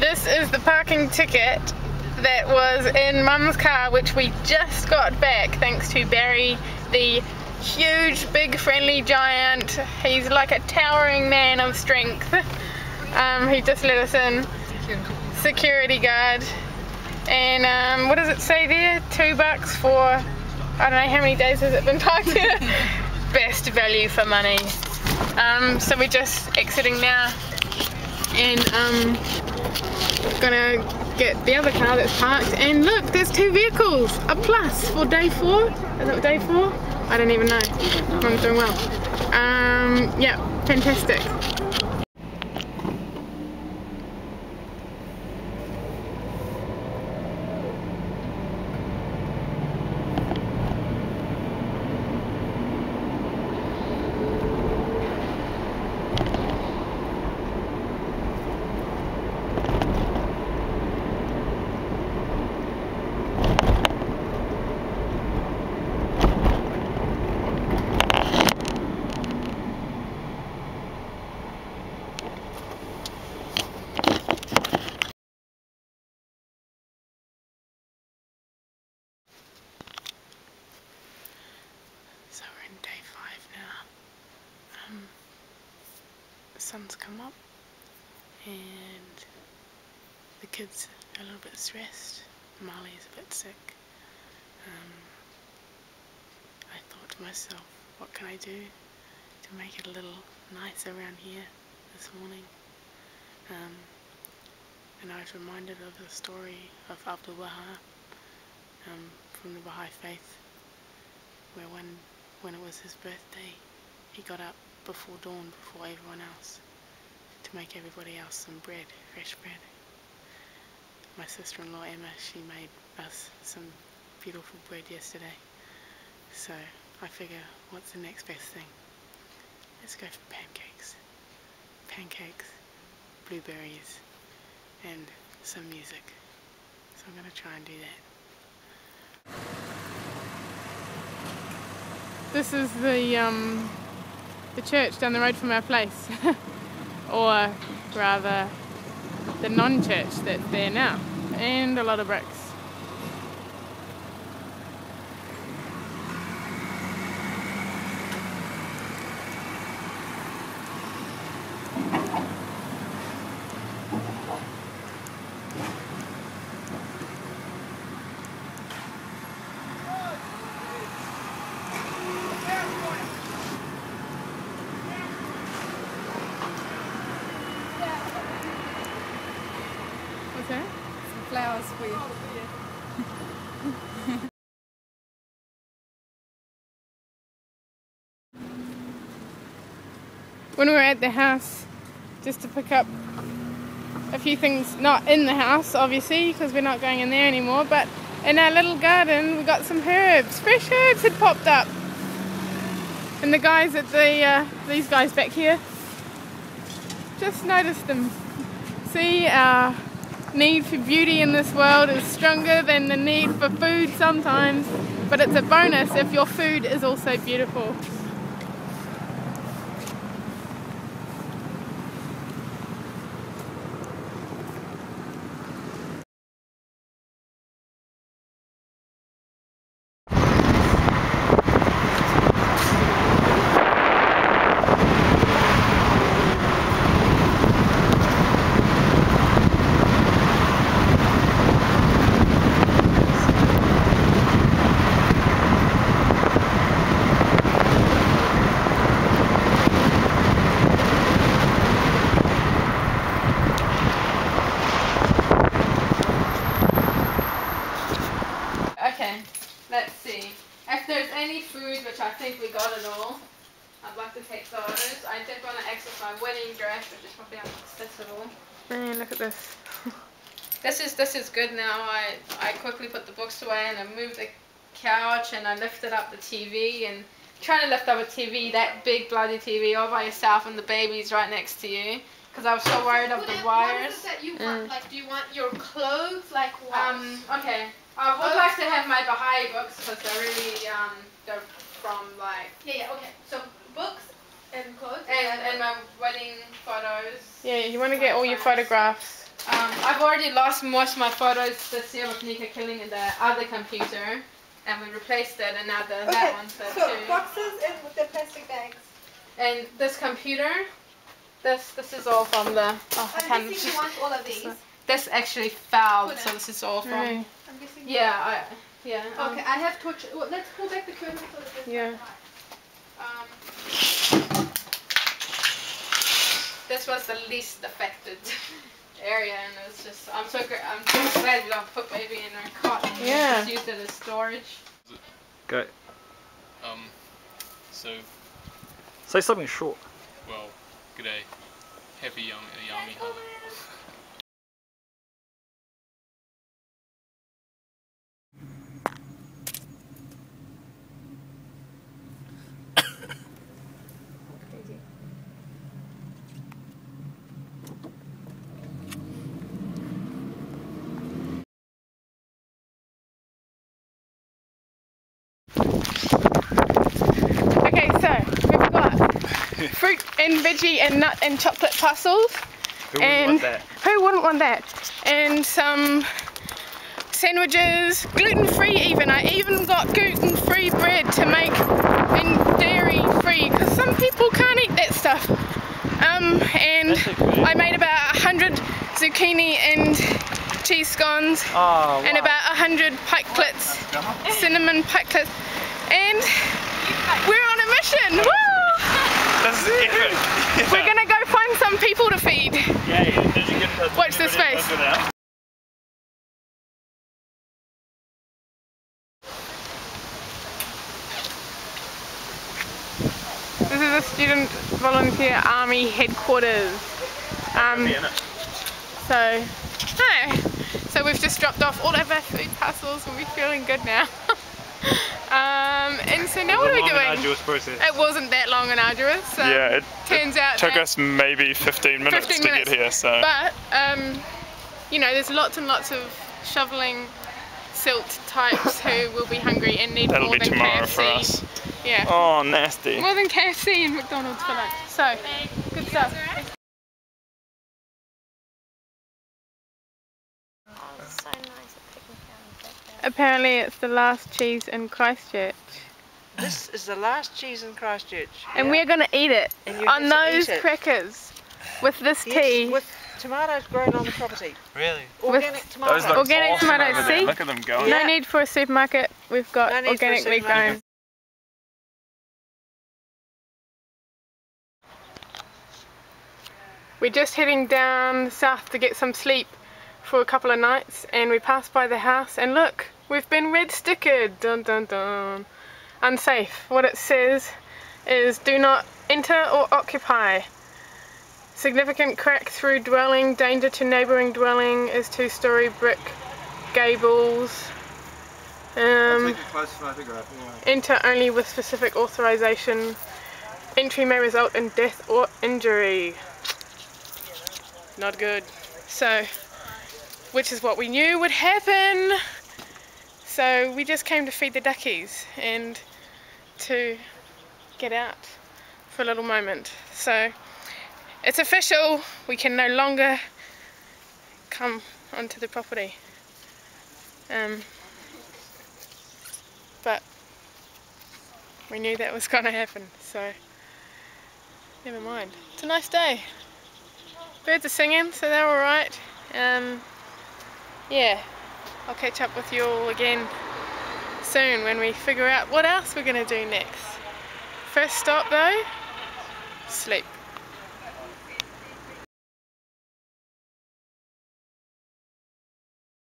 This is the parking ticket that was in Mum's car, which we just got back thanks to Barry, the huge, big, friendly giant. He's like a towering man of strength. He just let us in. Security guard. And what does it say there? $2 for, I don't know how many days has it been parked here? Best value for money. So we're just exiting now and gonna get the other car that's parked, and look, there's 2 vehicles, a plus for day 4. Is it day 4? I don't even know. Mum's doing well. Yeah, fantastic. So we're in day 5 now. The sun's come up and the kids are a little bit stressed. Marley's a bit sick. I thought to myself, what can I do to make it a little nicer around here this morning? And I was reminded of the story of Abdul Baha from the Baha'i faith, where when it was his birthday, he got up before dawn, before everyone else, to make everybody else some bread, fresh bread. My sister-in-law Emma, she made us some beautiful bread yesterday. So I figure, what's the next best thing? Let's go for pancakes. Pancakes, blueberries, and some music. So I'm going to try and do that. This is the church down the road from our place, or rather the non-church that's there now, and a lot of bricks. Okay. Some flowers for you. When we were at the house, just to pick up a few things, not in the house obviously because we're not going in there anymore, but in our little garden we got some herbs. Fresh herbs had popped up. And the guys at these guys back here, just noticed them. See, our need for beauty in this world is stronger than the need for food sometimes, but it's a bonus if your food is also beautiful. Let's see. If there's any food, which I think we got it all, I'd like to take those. I did want to access my wedding dress, which is probably inaccessible. Man, look at this. This is good now. I quickly put the books away and I moved the couch and I lifted up the TV, and trying to lift up a TV, that big bloody TV, all by yourself and the baby's right next to you. Because I was so worried of the wires. What is it that you want? Like, do you want your clothes? Like what? Okay. I would like to have my Baha'i books because they're really, they're from like... Yeah, okay. So, books and clothes? And my wedding photos. Yeah, you want to get all your photographs. I've already lost most of my photos this year with Nika killing in the other computer, and we replaced it, and now that one's there too. Boxes and with the plastic bags. And this computer, this is all from the. Oh, I'm guessing you want all of these. This actually fouled, so this is all from. Right. I'm guessing. Yeah, Okay, I have torch. Well, let's pull back the curtain so that there's Yeah. no light. This was the least affected area, and it's just I'm so glad we don't put baby in our cot. Yeah. Just used it as storage. Go. So, Say something short. well, g'day. Happy Yami Hana. Okay, so we've got fruit and veggie and nut and chocolate parcels. Who wouldn't want that? Who wouldn't want that? And some sandwiches, gluten-free even. I even got gluten-free bread to make and dairy-free because some people can't eat that stuff. And I made about 100 zucchini and cheese scones and about 100 pikelets, cinnamon pikelets. And we're on a mission! Woo! This is epic. We're gonna go find some people to feed. Yeah. Did you get Watch this space. This is the Student Volunteer Army headquarters. So we've just dropped off all of our food parcels and we're feeling good now. And so now what are we doing? It wasn't that long and arduous. Yeah, it turns out took us maybe 15 minutes 15 to minutes. get here, so. But, you know, there's lots and lots of shoveling silt types who will be hungry and need That'll more be than tomorrow KFC. for us. Yeah. Oh, nasty. More than KFC and McDonald's for lunch. So, good stuff. So nice at picking flowers. Apparently it's the last cheese in Christchurch. This is the last cheese in Christchurch. And we're going to eat it And you on get to those eat it. crackers with this Yes, tea. with tomatoes grown on the property. Really? Organic tomatoes. Those look Organic awesome tomatoes, over there. see? Look at them going. No Yeah. need for a supermarket. We've got No need for a organically supermarket. grown. We're just heading down south to get some sleep for a couple of nights, and we passed by the house and look, we've been red stickered. Dun dun dun. Unsafe. What it says is do not enter or occupy. Significant crack through dwelling, danger to neighbouring dwelling, is 2-story brick gables. Enter only with specific authorization. Entry may result in death or injury. Not good. So, which is what we knew would happen. So we just came to feed the duckies and to get out for a little moment. So it's official, we can no longer come onto the property. But we knew that was going to happen, so never mind. It's a nice day. Birds are singing, so they're alright. Yeah, I'll catch up with you all again soon when we figure out what else we're going to do next. First stop though, sleep.